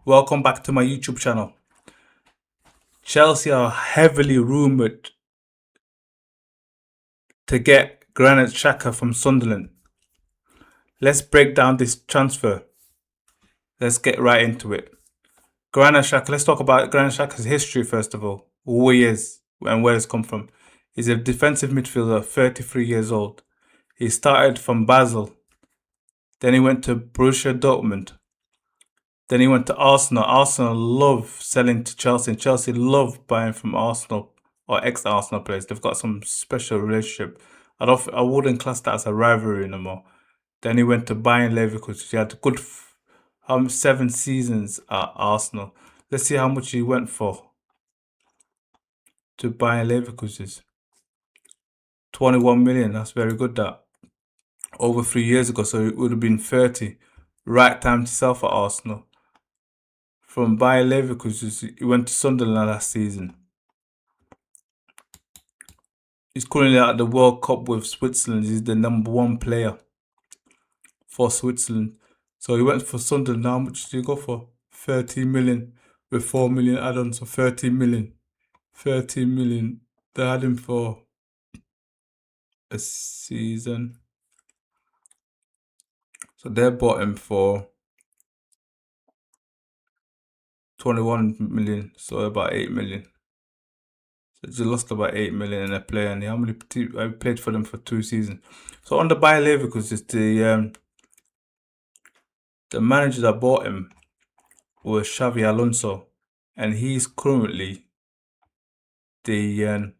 Welcome back to my YouTube channel. Chelsea are heavily rumoured to get Granit Xhaka from Sunderland. Let's break down this transfer. Let's get right into it. Granit Xhaka, let's talk about Granit Xhaka's history first of all. Who he is and where he's come from. He's a defensive midfielder, 33 years old. He started from Basel. Then he went to Borussia Dortmund. Then he went to Arsenal. Arsenal love selling to Chelsea, and Chelsea love buying from Arsenal or ex-Arsenal players. They've got some special relationship. I wouldn't class that as a rivalry anymore. Then he went to Bayern Leverkusen. He had a good 7 seasons at Arsenal. Let's see how much he went for to Bayern Leverkusen. 21 million. That's very good. That over 3 years ago, so it would have been 30. Right time to sell for Arsenal. From Bayer Leverkusen, he went to Sunderland last season. He's currently at the World Cup with Switzerland. He's the #1 player for Switzerland. So he went for Sunderland. How much did he go for? 13 million with 4 million add-ons. So 13 million. 13 million. They had him for a season. So they bought him for 21 million, so about 8 million. So they lost about 8 million in a player, and I played for them for 2 seasons. So on the Bayer Leverkusen, the manager that bought him was Xabi Alonso, and he's currently the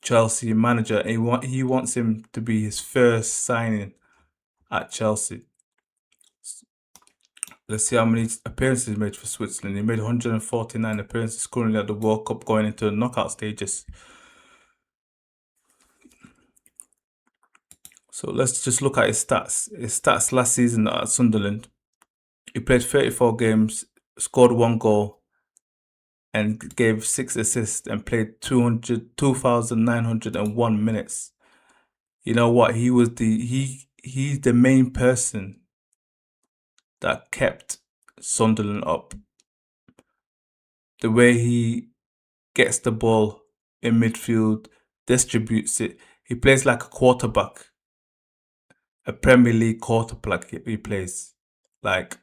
Chelsea manager. And he wants him to be his first signing at Chelsea. Let's see how many appearances he made for Switzerland. He made 149 appearances currently at the World Cup, going into the knockout stages. So let's just look at his stats. His stats last season at Sunderland. He played 34 games, scored 1 goal, and gave 6 assists and played 2,901 minutes. You know what? He was he's the main person that kept Sunderland up. The way he gets the ball in midfield, distributes it. He plays like a quarterback. A Premier League quarterback he plays. Like,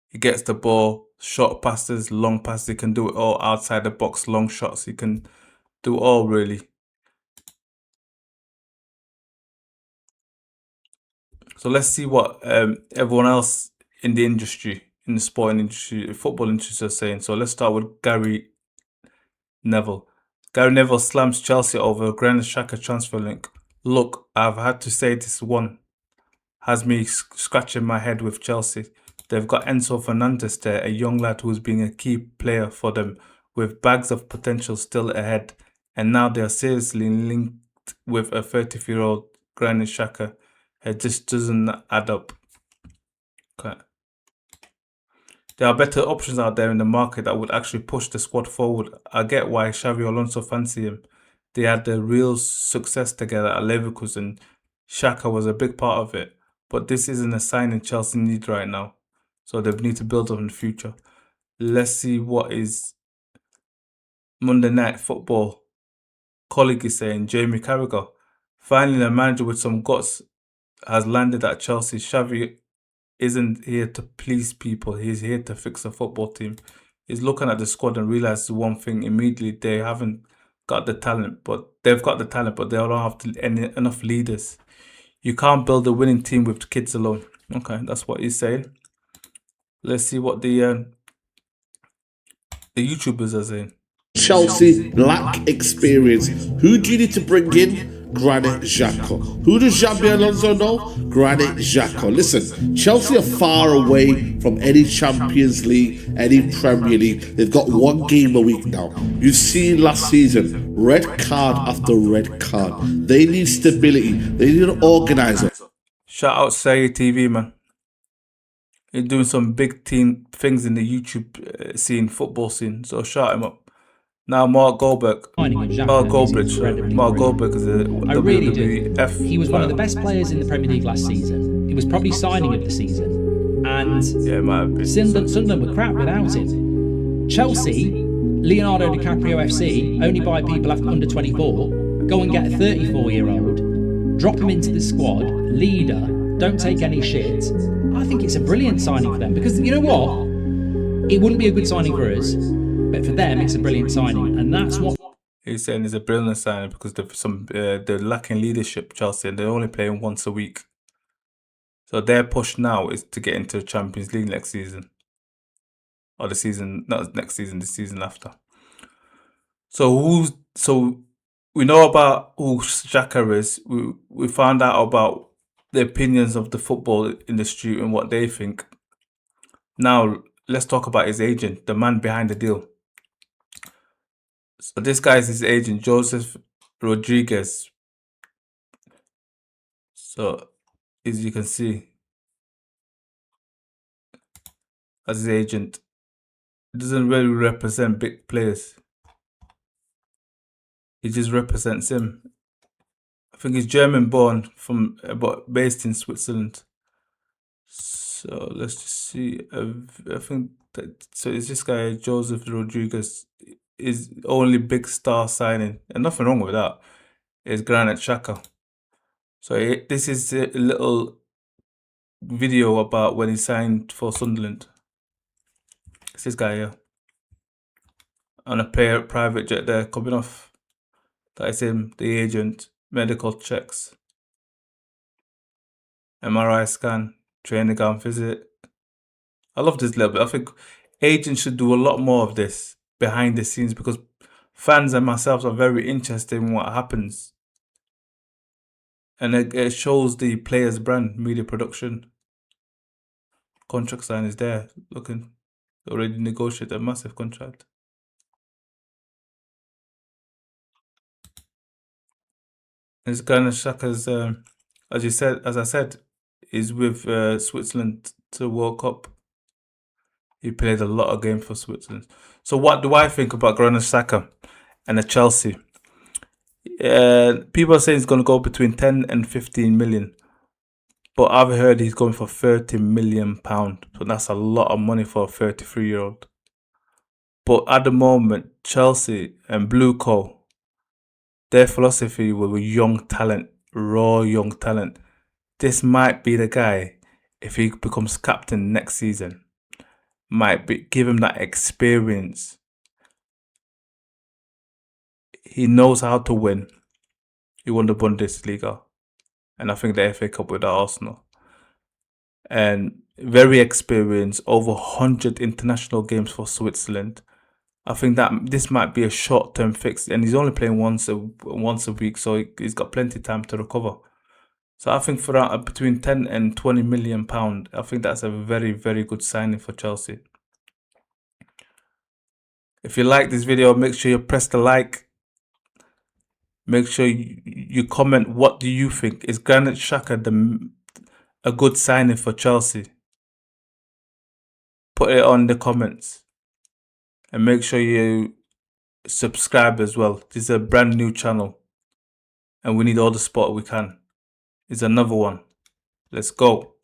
he gets the ball, short passes, long passes. He can do it all outside the box, long shots. He can do it all, really. So let's see what everyone else in the industry, in the sporting industry, football industry, are saying. So let's start with Gary Neville. Gary Neville slams Chelsea over Granit Xhaka transfer link. Look, I've had to say this one has me scratching my head with Chelsea. They've got Enzo Fernandez there, a young lad who's been a key player for them, with bags of potential still ahead. And now they are seriously linked with a 33-year-old Granit Xhaka. It just doesn't add up. Okay. There are better options out there in the market that would actually push the squad forward. I get why Xabi Alonso fancy him. They had the real success together at Leverkusen. Xhaka was a big part of it. But this isn't a signing Chelsea need right now. So they need to build on the future. Let's see what is Monday Night Football colleague is saying. Jamie Carragher. Finally, a manager with some guts has landed at Chelsea. Xavi isn't here to please people. He's here to fix a football team. He's looking at the squad and realizes one thing immediately. They haven't got the talent, but they've got the talent, but they don't have enough leaders. You can't build a winning team with kids alone. Okay, that's what he's saying. Let's see what the YouTubers are saying. Chelsea lack experience. Who do you need to bring in? Granit Xhaka. Who does Xabi Alonso know? Granit Xhaka. Listen, Chelsea are far away from any Champions League, any Premier League. They've got 1 game a week now. You've seen last season, red card after red card. They need stability. They need an organizer. Shout out Say TV, man. He's doing some big team things in the YouTube scene, football scene. So shout him up. Now Mark Goldberg. Mark Goldberg is a WWF. He was one of the best players in the Premier League last season. He was probably signing of the season. And Yeah, it might have been. Sunderland were crap without him. Chelsea, Leonardo DiCaprio FC, only buy people after under 24, go and get a 34-year-old, drop him into the squad, leader, don't take any shit. I think it's a brilliant signing for them, because you know what? It wouldn't be a good signing for us, but for them it's a brilliant signing, and that's what He's saying it's a brilliant signing because they're lacking leadership, Chelsea, and they're only playing once a week. So their push now is to get into the Champions League next season. Or the season, not next season, the season after. So we know about who Xhaka is. We found out about the opinions of the football industry and what they think. Now let's talk about his agent, the man behind the deal. So this guy is his agent, Joseph Rodriguez. So as you can see, as his agent, he doesn't really represent big players. He just represents him. I think he's German born but based in Switzerland. So let's just see. I think that is this guy Joseph Rodriguez is only big star signing, and nothing wrong with that. Is Granit Xhaka. So this is a little video about when he signed for Sunderland. It's this guy here on a private jet there coming off. That is him, the agent. Medical checks, MRI scan, training ground visit. I love this little bit. I think agents should do a lot more of this behind the scenes, because fans and myself are very interested in what happens. And it shows the player's brand, media production. Contract sign is there. Looking, already negotiated a massive contract. This Granit Xhaka's, as I said, is with Switzerland to World Cup. He played a lot of games for Switzerland. So what do I think about Granit Xhaka and the Chelsea? People are saying he's going to go between 10 and 15 million. But I've heard he's going for £30 million. So that's a lot of money for a 33-year-old. But at the moment, Chelsea and Blue Co, their philosophy with young talent, raw young talent. This might be the guy, if he becomes captain next season, give him that experience. He knows how to win. He won the Bundesliga, and I think the FA Cup with Arsenal. And very experienced, over 100 international games for Switzerland. I think that this might be a short-term fix, and he's only playing once a week, so he's got plenty of time to recover. So I think for that, between 10 and 20 million pound, I think that's a very, very good signing for Chelsea. If you like this video, make sure you press the like. Make sure you comment. What do you think? Is Granit Xhaka a good signing for Chelsea? Put it on the comments. And make sure you subscribe as well. This is a brand new channel, and we need all the support we can. It's another one. Let's go.